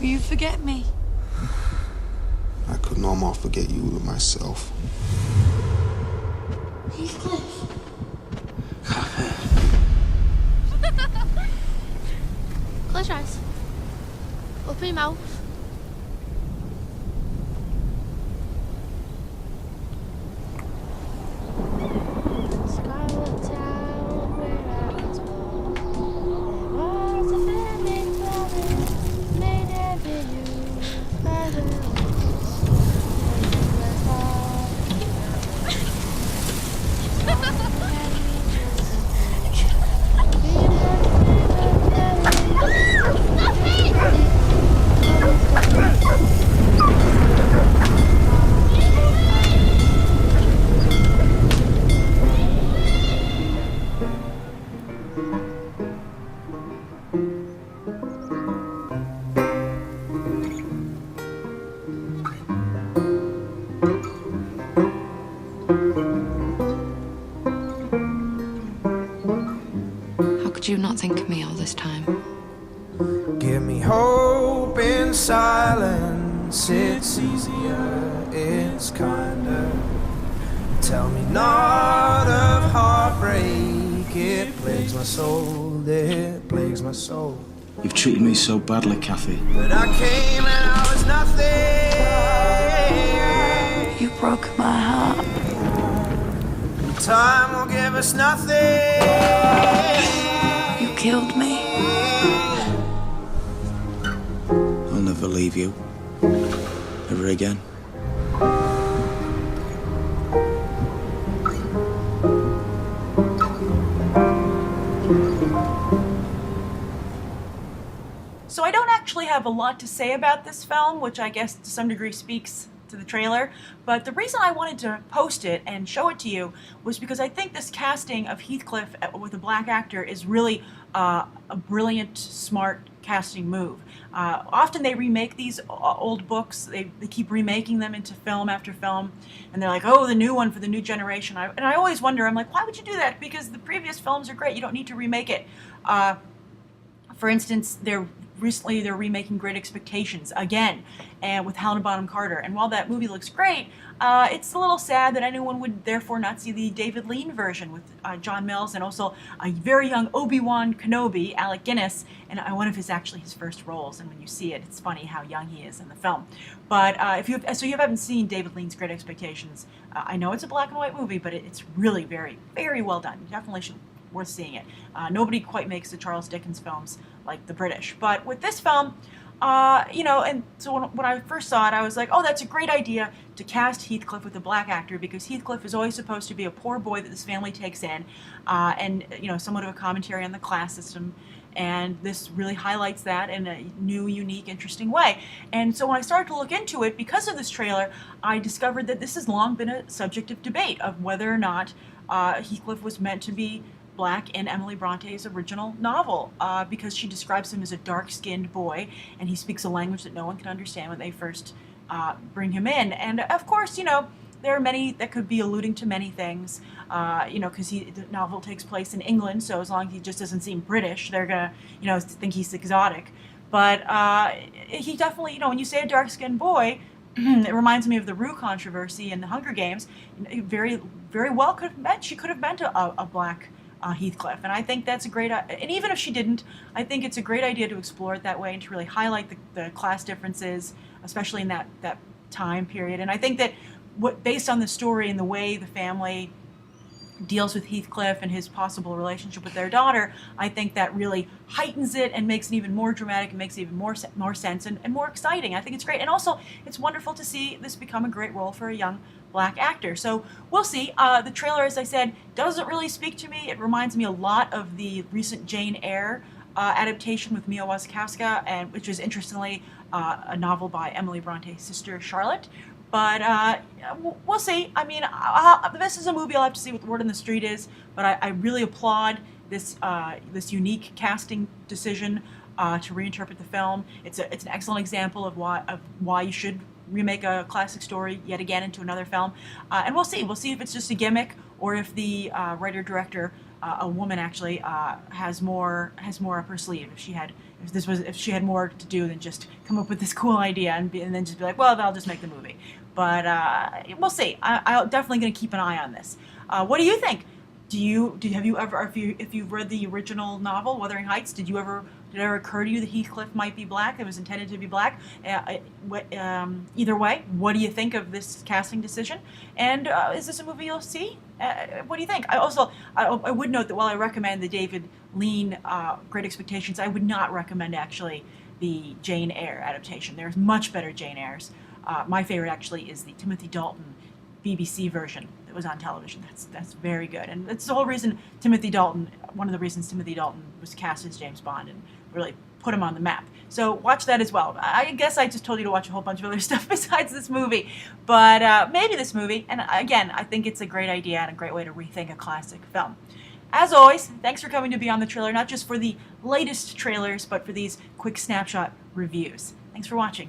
Will you forget me? I could no more forget you than myself. Heathcliff. Close your eyes. Open your mouth. Scarlet town where I was born. There was a family dwelling, made every youth by the How could you not think of me all this time? Give me hope in silence, it's easier, it's kinder. Tell me not of heartbreak, it plagues my soul, it plagues my soul. You've treated me so badly, Kathy. But I came and I was nothing. You broke my heart. Time will give us nothing. You killed me. I'll never leave you. Ever again. So I don't actually have a lot to say about this film, which I guess to some degree speaks to the trailer, but the reason I wanted to post it and show it to you was because I think this casting of Heathcliff with a black actor is really a brilliant, smart casting move. Often they remake these old books, they keep remaking them into film after film, and they're like, oh, the new one for the new generation. And I always wonder, I'm like, why would you do that? Because the previous films are great, you don't need to remake it. For instance, recently they're remaking Great Expectations again, and with Helena Bonham Carter. And while that movie looks great, it's a little sad that anyone would therefore not see the David Lean version with John Mills and also a very young Obi-Wan Kenobi, Alec Guinness, and one of his first roles. And when you see it, it's funny how young he is in the film. But if you haven't seen David Lean's Great Expectations, I know it's a black and white movie, but it's really very, very well done. You definitely should. Worth seeing it. Nobody quite makes the Charles Dickens films like the British. But with this film, and so when I first saw it, I was like, oh, that's a great idea to cast Heathcliff with a black actor, because Heathcliff is always supposed to be a poor boy that this family takes in, and somewhat of a commentary on the class system. And this really highlights that in a new, unique, interesting way. And so when I started to look into it, because of this trailer, I discovered that this has long been a subject of debate of whether or not Heathcliff was meant to be black in Emily Bronte's original novel, because she describes him as a dark-skinned boy, and he speaks a language that no one can understand when they first bring him in. And of course, there are many that could be alluding to many things, because the novel takes place in England, so as long as he just doesn't seem British, they're gonna, think he's exotic. But he definitely, when you say a dark-skinned boy, it reminds me of the Rue controversy in the Hunger Games. Very, very well she could have meant a black Heathcliff, and I think that's a great, and even if she didn't, I think it's a great idea to explore it that way and to really highlight the class differences, especially in that time period. And I think that based on the story and the way the family deals with Heathcliff and his possible relationship with their daughter, I think that really heightens it and makes it even more dramatic and makes it even more sense and more exciting. I think it's great, and also it's wonderful to see this become a great role for a young black actor. So we'll see. The trailer, as I said, doesn't really speak to me. It reminds me a lot of the recent Jane Eyre adaptation with Mia Wasikowska, and which is interestingly a novel by Emily Bronte's sister Charlotte. But we'll see. I mean, this is a movie I'll have to see what the word on the street is, but I really applaud this unique casting decision to reinterpret the film. It's an excellent example of why you should remake a classic story yet again into another film. And we'll see. We'll see if it's just a gimmick or if the writer-director a woman actually has more up her sleeve. If she had more to do than just come up with this cool idea and then just be like, well, I'll just make the movie. But we'll see. I'm definitely going to keep an eye on this. What do you think? Have you ever, if you've read the original novel, Wuthering Heights, did it ever occur to you that Heathcliff might be black? It was intended to be black. Either way, what do you think of this casting decision? And is this a movie you'll see? What do you think? I would note that while I recommend the David Lean Great Expectations, I would not recommend actually the Jane Eyre adaptation. There's much better Jane Eyres. My favorite actually is the Timothy Dalton BBC version that was on television. That's very good, and that's the whole reason one of the reasons Timothy Dalton was cast as James Bond and really put him on the map. So watch that as well. I guess I just told you to watch a whole bunch of other stuff besides this movie, but maybe this movie. And again, I think it's a great idea and a great way to rethink a classic film. As always, thanks for coming to Beyond the Trailer, not just for the latest trailers, but for these quick snapshot reviews. Thanks for watching.